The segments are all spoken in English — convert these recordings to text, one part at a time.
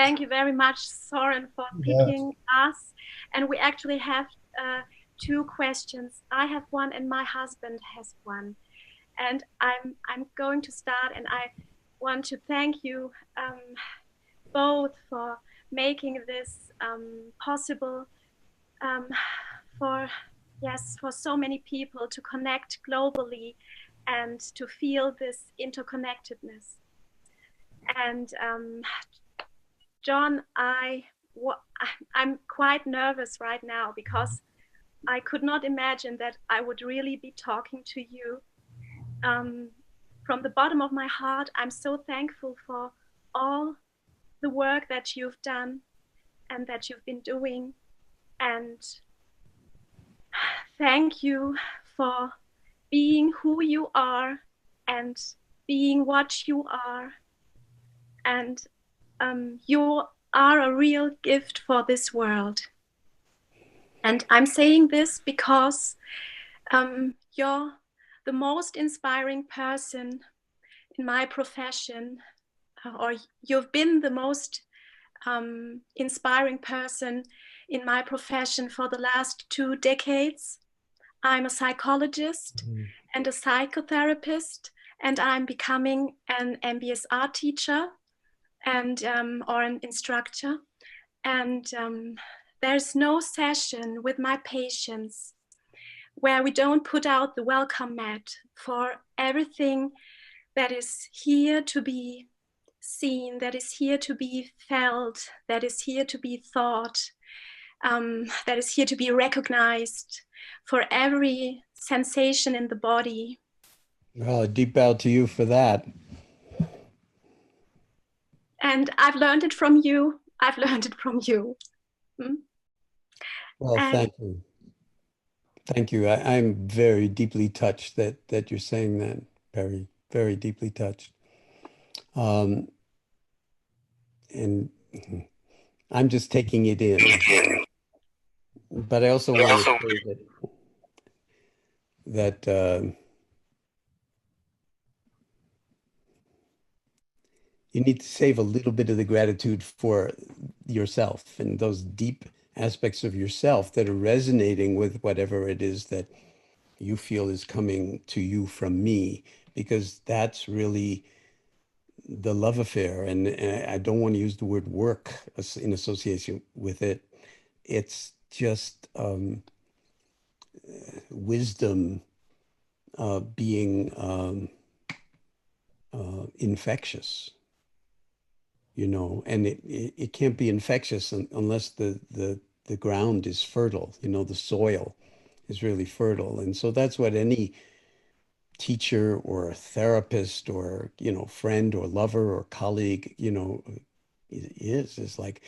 Thank you very much, Soren, for Yeah. picking us. And we actually have two questions. I have one, and my husband has one. And I'm going to start, and I want to thank you both for making this possible um, for for so many people to connect globally and to feel this interconnectedness. And Jon, I'm quite nervous right now because I could not imagine that I would really be talking to you. Um, from the bottom of my heart, I'm so thankful for all the work that you've done and that you've been doing. And thank you for being who you are and being what you are. And you are a real gift for this world. And I'm saying this because you're the most inspiring person in my profession, or you've been the most inspiring person in my profession for the last 2 decades. I'm a psychologist and a psychotherapist, and I'm becoming an MBSR teacher and or an instructor. And there's no session with my patients where we don't put out the welcome mat for everything that is here to be seen, that is here to be felt, that is here to be thought, that is here to be recognized, for every sensation in the body. Well, a deep bow to you for that. And I've learned it from you. I've learned it from you. Well, And thank you. Thank you. I'm very deeply touched that you're saying that. Very, very deeply touched. Um, and I'm just taking it in. But I also want to say that you need to save a little bit of the gratitude for yourself and those deep aspects of yourself that are resonating with whatever it is that you feel is coming to you from me, because that's really the love affair. And I don't want to use the word work in association with it. It's just wisdom being infectious, and it can't be infectious unless the ground is fertile, the soil is really fertile. And so that's what any teacher or therapist or, friend or lover or colleague, is like,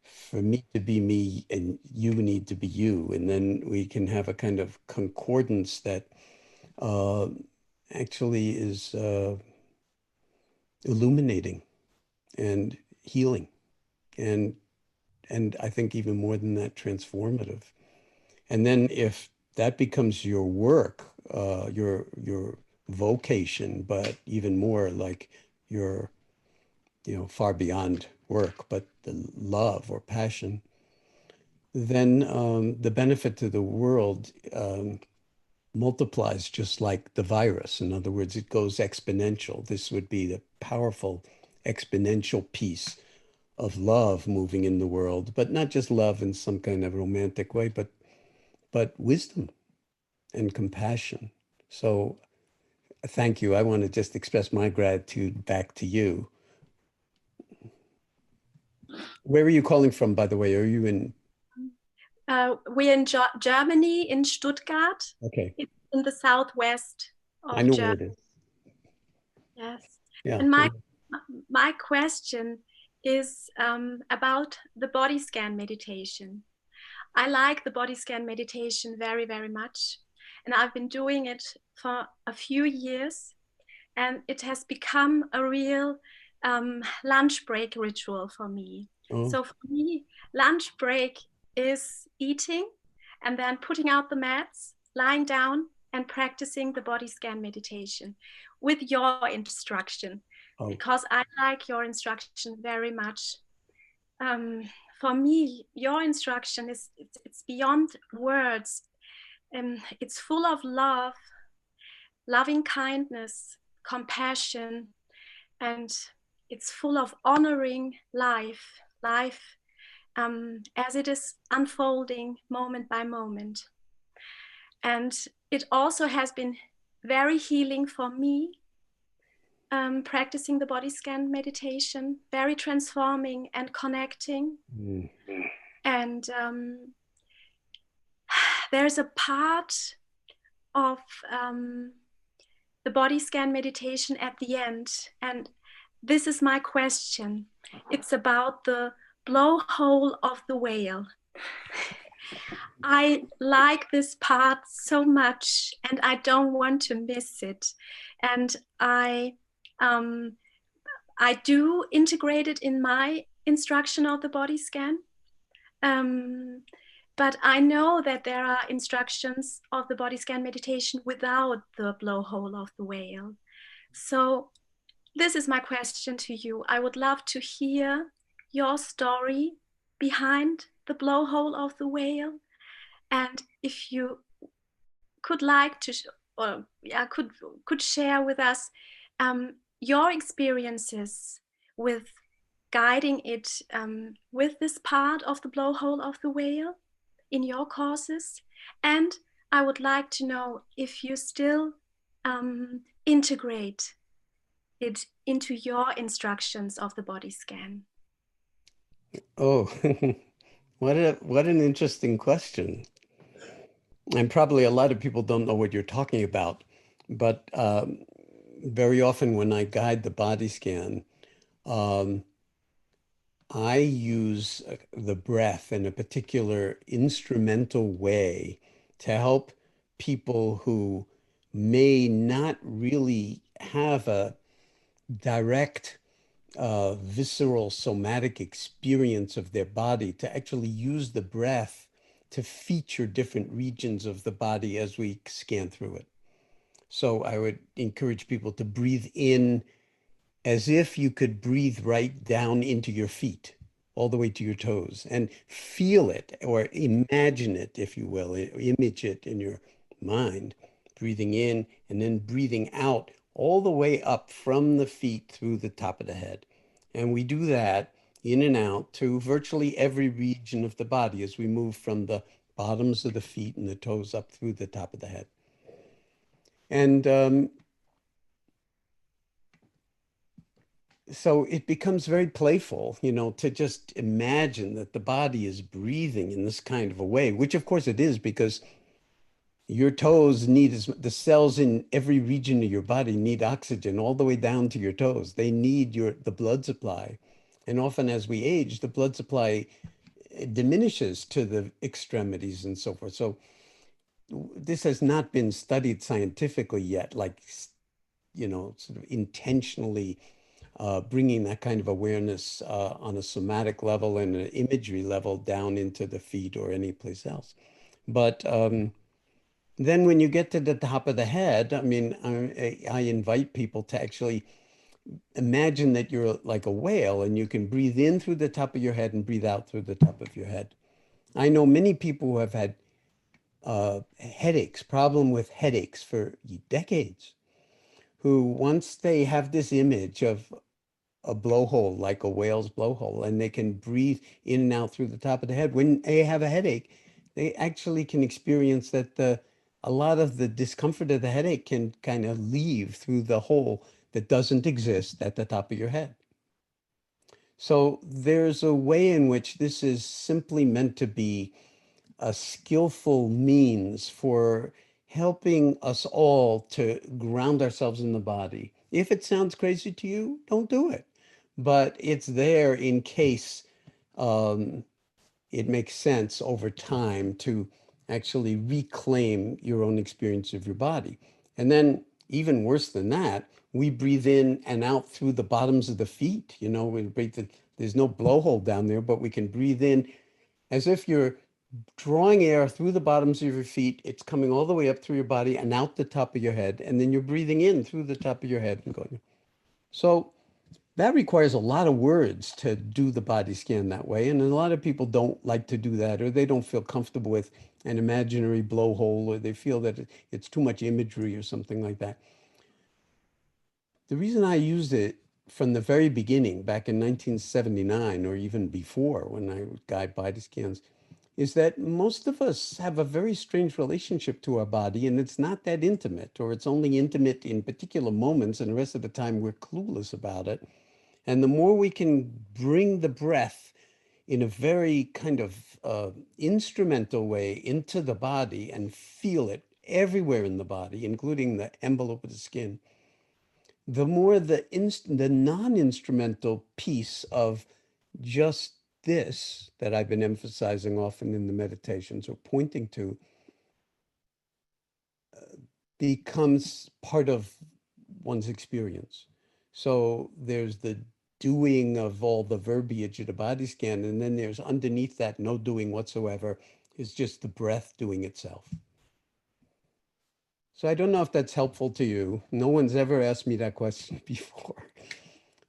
for me to be me and you need to be you. And then we can have a kind of concordance that uh, actually is illuminating and healing, and I think even more than that, transformative. And then if that becomes your work, your vocation, but even more like your, far beyond work, but the love or passion, then the benefit to the world multiplies just like the virus. In other words, it goes exponential. This would be the powerful exponential piece of love moving in the world, but not just love in some kind of romantic way, but wisdom and compassion. So thank you. I want to just express my gratitude back to you. Where are you calling from, by the way? Are you in? we're in Germany, in Stuttgart. Okay. It's in the southwest I of know where Germany. it is. Yes. Yeah. And my question is about the body scan meditation. I like the body scan meditation very, very much. And I've been doing it for a few years. And it has become a real lunch break ritual for me. Oh, So for me, lunch break is eating and then putting out the mats, lying down, and practicing the body scan meditation with your instruction, oh, because I like your instruction very much. um, for me, your instruction is it's beyond words. It's full of love, loving kindness, compassion, and it's full of honoring life as it is unfolding moment by moment. And it also has been very healing for me, practicing the body scan meditation, very transforming and connecting. Mm. And there's a part of the body scan meditation at the end. And this is my question. It's about the blowhole of the whale. I like this part so much and I don't want to miss it. And I do integrate it in my instruction of the body scan. But I know that there are instructions of the body scan meditation without the blowhole of the whale. So this is my question to you. I would love to hear your story behind the blowhole of the whale. And if you could like to, or yeah, could share with us your experiences with guiding it with this part of the blowhole of the whale in your courses. And I would like to know if you still integrate it into your instructions of the body scan. Oh, what an interesting question. And probably a lot of people don't know what you're talking about, but very often when I guide the body scan, um, I use the breath in a particular instrumental way to help people who may not really have a direct visceral somatic experience of their body to actually use the breath to feature different regions of the body as we scan through it. So I would encourage people to breathe in as if you could breathe right down into your feet, all the way to your toes, and feel it or imagine it, if you will, image it in your mind, breathing in and then breathing out all the way up from the feet through the top of the head. And we do that in and out to virtually every region of the body as we move from the bottoms of the feet and the toes up through the top of the head. And so it becomes very playful, to just imagine that the body is breathing in this kind of a way, which of course it is because your toes need the cells in every region of your body need oxygen all the way down to your toes. They need the blood supply. And often as we age, the blood supply diminishes to the extremities and so forth. So this has not been studied scientifically yet, like, sort of intentionally bringing that kind of awareness on a somatic level and an imagery level down into the feet or any place else. But then when you get to the top of the head, I mean, I invite people to actually imagine that you're like a whale and you can breathe in through the top of your head and breathe out through the top of your head. I know many people who have had headaches, problem with headaches for decades, who once they have this image of a blowhole, like a whale's blowhole, and they can breathe in and out through the top of the head. When they have a headache, they actually can experience that a lot of the discomfort of the headache can kind of leave through the hole that doesn't exist at the top of your head. So there's a way in which this is simply meant to be a skillful means for helping us all to ground ourselves in the body. If it sounds crazy to you, don't do it. But it's there in case um, it makes sense over time to actually reclaim your own experience of your body. And then, even worse than that, we breathe in and out through the bottoms of the feet. We breathe in, there's no blowhole down there, but we can breathe in as if you're drawing air through the bottoms of your feet. It's coming all the way up through your body and out the top of your head. And then you're breathing in through the top of your head and going. So that requires a lot of words to do the body scan that way. And a lot of people don't like to do that, or they don't feel comfortable with an imaginary blowhole, or they feel that it's too much imagery or something like that. The reason I used it from the very beginning, back in 1979, or even before when I would guide body scans, is that most of us have a very strange relationship to our body, and it's not that intimate, or it's only intimate in particular moments, and the rest of the time we're clueless about it. And the more we can bring the breath in a very kind of instrumental way into the body and feel it everywhere in the body, including the envelope of the skin, the more the non-instrumental piece of just this that I've been emphasizing often in the meditations or pointing to becomes part of one's experience. So there's the doing of all the verbiage of the body scan, and then there's underneath that no doing whatsoever is just the breath doing itself. So I don't know if that's helpful to you. No one's ever asked me that question before.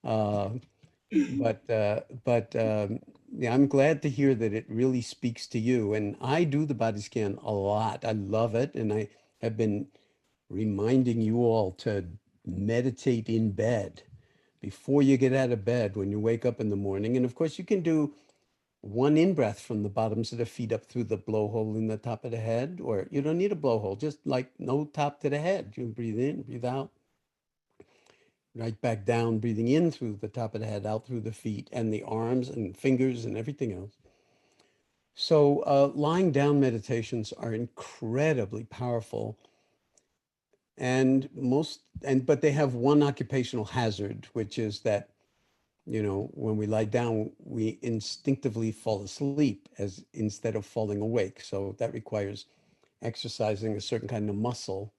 Uh, but yeah, I'm glad to hear that it really speaks to you. And I do the body scan a lot. I love it. And I have been reminding you all to meditate in bed before you get out of bed, when you wake up in the morning. And of course, you can do one in breath from the bottoms of the feet up through the blowhole in the top of the head, or you don't need a blowhole, just like no top to the head. You breathe in, breathe out, right back down, breathing in through the top of the head, out through the feet and the arms and fingers and everything else. So lying down meditations are incredibly powerful, and but they have one occupational hazard, which is that, you know, when we lie down, we instinctively fall asleep as instead of falling awake. So that requires exercising a certain kind of muscle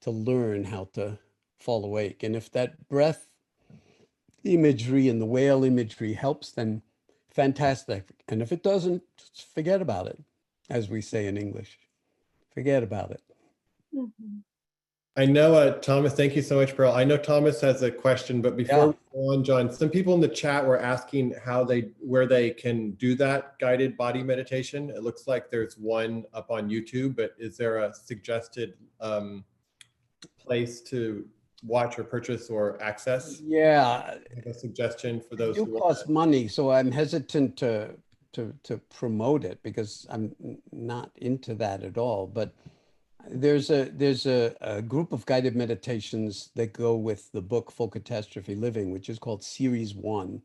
to learn how to fall awake. And if that breath imagery and the whale imagery helps, then fantastic. And if it doesn't, just forget about it, as we say in English. Forget about it. Mhm. I know, Thomas, thank you so much, Pearl. I know Thomas has a question, but before we go on, Jon, some people in the chat were asking where they can do that guided body meditation. It looks like there's one up on YouTube, but is there a suggested place to watch or purchase or access? Yeah, A suggestion for those it who do cost money, so I'm hesitant to promote it because I'm not into that at all. But there's a group of guided meditations that go with the book Full Catastrophe Living, which is called Series 1.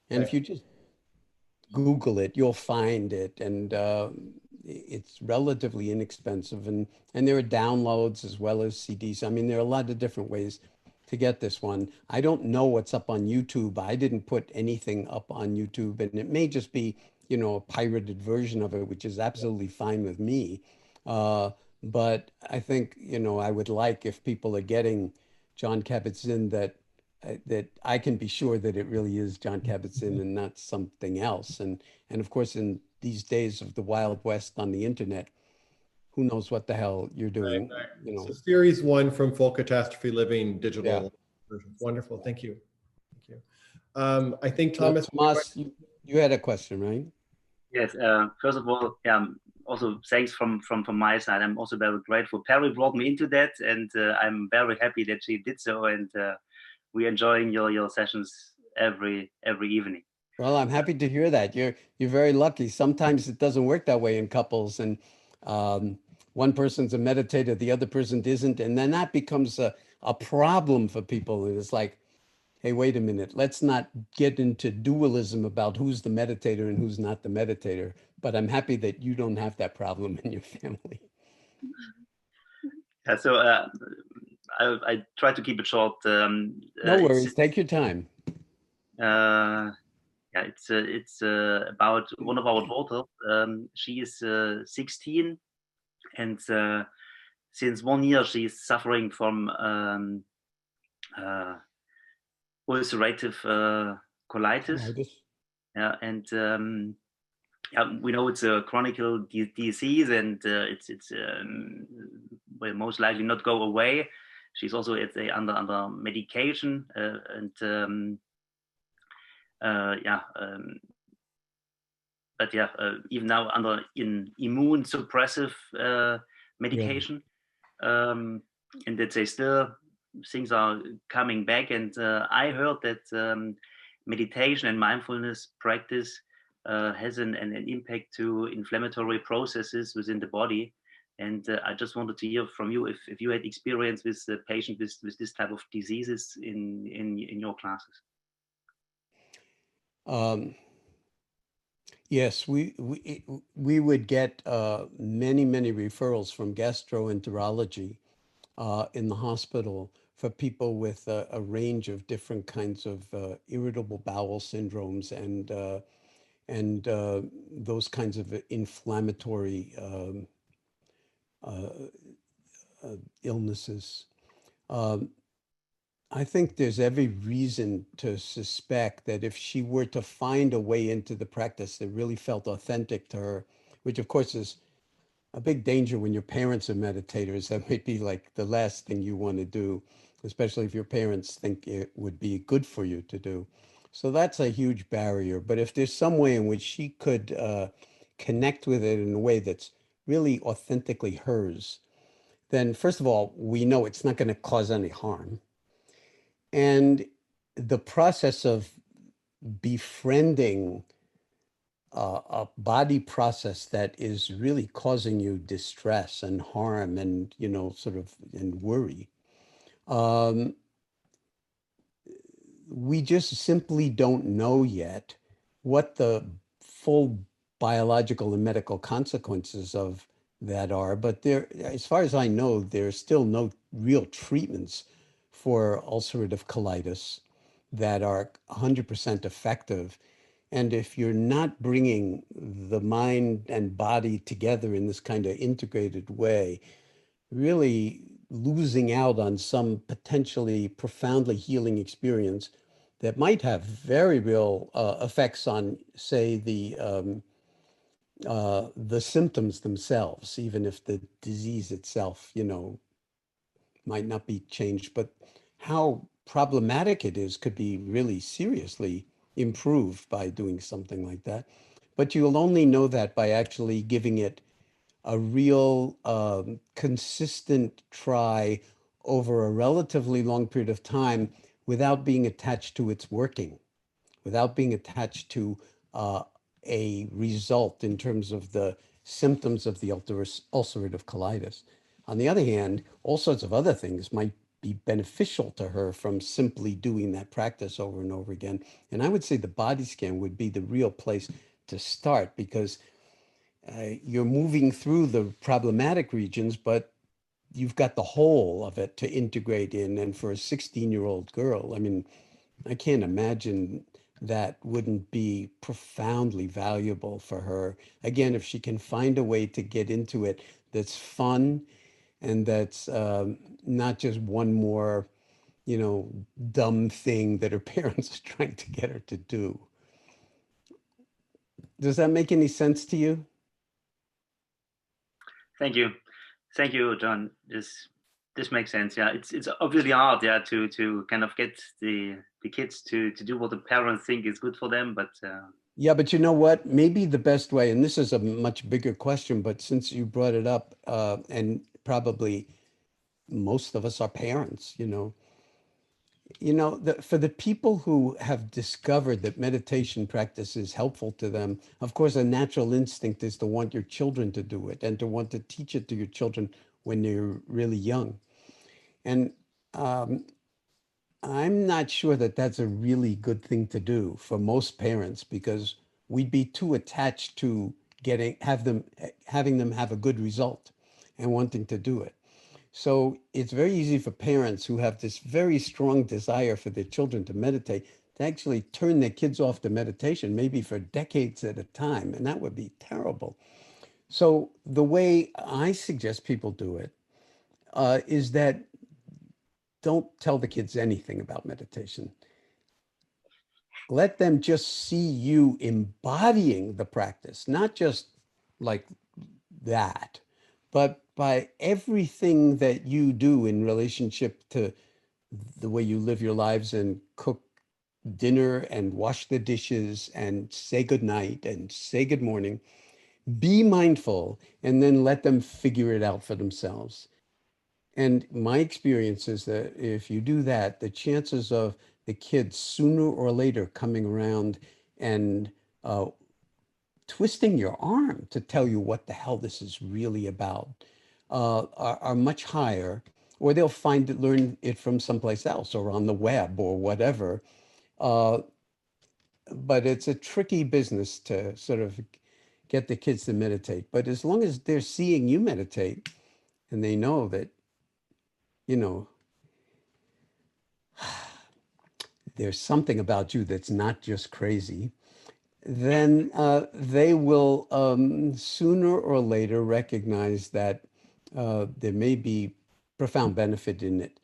And if you just Google it, you'll find it, and it's relatively inexpensive, and there are downloads as well as CDs. I mean, there are a lot of different ways to get this one. I don't know what's up on YouTube. I didn't put anything up on YouTube, and it may just be, you know, a pirated version of it, which is absolutely fine with me. But I think, you know, I would like if people are getting Jon Kabat-Zinn that I can be sure that it really is Jon Kabat-Zinn and not something else. And of course, in these days of the Wild West on the internet, who knows what the hell you're doing, you know. So Series 1 from Full Catastrophe Living digital version. Wonderful, thank you. Thank you. I think Thomas. Tomas, you had a question, right? Yes. First of all, also thanks from my side. I'm also very grateful. Perry brought me into that, and I'm very happy that she did so. And we're enjoying your sessions every evening. Well, I'm happy to hear that. You're very lucky. Sometimes it doesn't work that way in couples, and one person's a meditator, the other person isn't, and then that becomes a problem for people. And it's like, hey, wait a minute, let's not get into dualism about who's the meditator and who's not the meditator. But I'm happy that you don't have that problem in your family. Yeah, so I try to keep it short. No worries, take your time. Yeah, it's about one of our daughters. She is 16, and since 1 year she's suffering from ulcerative colitis. Yeah, and we know it's a chronic disease, and it's will most likely not go away. She's also under medication, and yeah, but yeah, even now under immune suppressive medication, and that they still things are coming back. And I heard that meditation and mindfulness practice has an impact to inflammatory processes within the body. And I just wanted to hear from you if you had experience with the patient with this type of diseases in your classes. Yes, we would get many referrals from gastroenterology in the hospital for people with a range of different kinds of irritable bowel syndromes and those kinds of inflammatory illnesses. I think there's every reason to suspect that if she were to find a way into the practice that really felt authentic to her, which of course is a big danger when your parents are meditators, that may be like the last thing you want to do, especially if your parents think it would be good for you to do. So that's a huge barrier. But if there's some way in which she could connect with it in a way that's really authentically hers, then first of all, we know it's not going to cause any harm. And the process of befriending a body process that is really causing you distress and harm and, you know, sort of and worry, we just simply don't know yet what the full biological and medical consequences of that are. But there, as far as I know, there's still no real treatments for ulcerative colitis that are 100% effective. And if you're not bringing the mind and body together in this kind of integrated way, really losing out on some potentially profoundly healing experience that might have very real effects on, say, the symptoms themselves, even if the disease itself, you know, might not be changed, but how problematic it is could be really seriously improved by doing something like that. But you'll only know that by actually giving it a real consistent try over a relatively long period of time without being attached to its working, without being attached to a result in terms of the symptoms of the ulcerative colitis. On the other hand, all sorts of other things might be beneficial to her from simply doing that practice over and over again. And I would say the body scan would be the real place to start because you're moving through the problematic regions, but you've got the whole of it to integrate in. And for a 16-year-old girl, I mean, I can't imagine that wouldn't be profoundly valuable for her. Again, if she can find a way to get into it that's fun and that's not just one more, you know, dumb thing that her parents are trying to get her to do. Does that make any sense to you? Thank you, Jon. This makes sense. Yeah, it's obviously hard, yeah, to kind of get the kids to do what the parents think is good for them, but yeah, but you know what? Maybe the best way, and this is a much bigger question, but since you brought it up, and probably most of us are parents, for the people who have discovered that meditation practice is helpful to them, of course, a natural instinct is to want your children to do it and to want to teach it to your children when they're really young. And I'm not sure that that's a really good thing to do for most parents because we'd be too attached to having them have a good result and wanting to do it. So it's very easy for parents who have this very strong desire for their children to meditate to actually turn their kids off to meditation, maybe for decades at a time, and that would be terrible. So the way I suggest people do it is that don't tell the kids anything about meditation. Let them just see you embodying the practice, not just like that, but by everything that you do in relationship to the way you live your lives and cook dinner and wash the dishes and say good night and say good morning. Be mindful and then let them figure it out for themselves. And my experience is that if you do that, the chances of the kids sooner or later coming around and twisting your arm to tell you what the hell this is really about are much higher, or they'll learn it from someplace else or on the web or whatever. But it's a tricky business to sort of get the kids to meditate. But as long as they're seeing you meditate and they know that, you know, there's something about you that's not just crazy, then they will sooner or later recognize that there may be profound benefit in it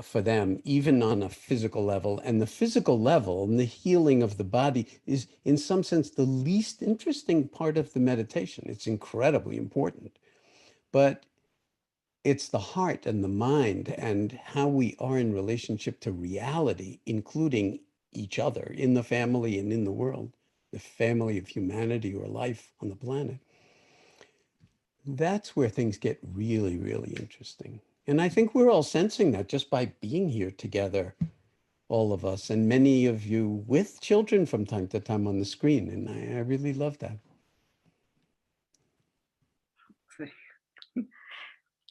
for them, even on a physical level. And the physical level and the healing of the body is, in some sense, the least interesting part of the meditation. It's incredibly important, but it's the heart and the mind and how we are in relationship to reality, including each other in the family and in the world, the family of humanity or life on the planet. That's where things get really, really interesting. And I think we're all sensing that just by being here together, all of us, and many of you with children from time to time on the screen. And I really love that.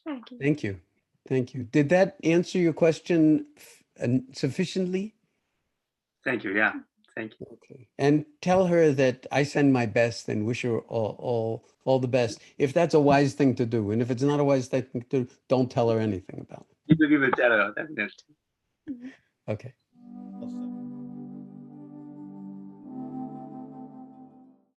Thank you. Thank you. Thank you. Did that answer your question sufficiently? Thank you. Yeah. Thank you. Okay. And tell her that I send my best and wish her all the best. If that's a wise thing to do, and if it's not a wise thing to do, don't tell her anything about it. We will tell her, definitely. Okay.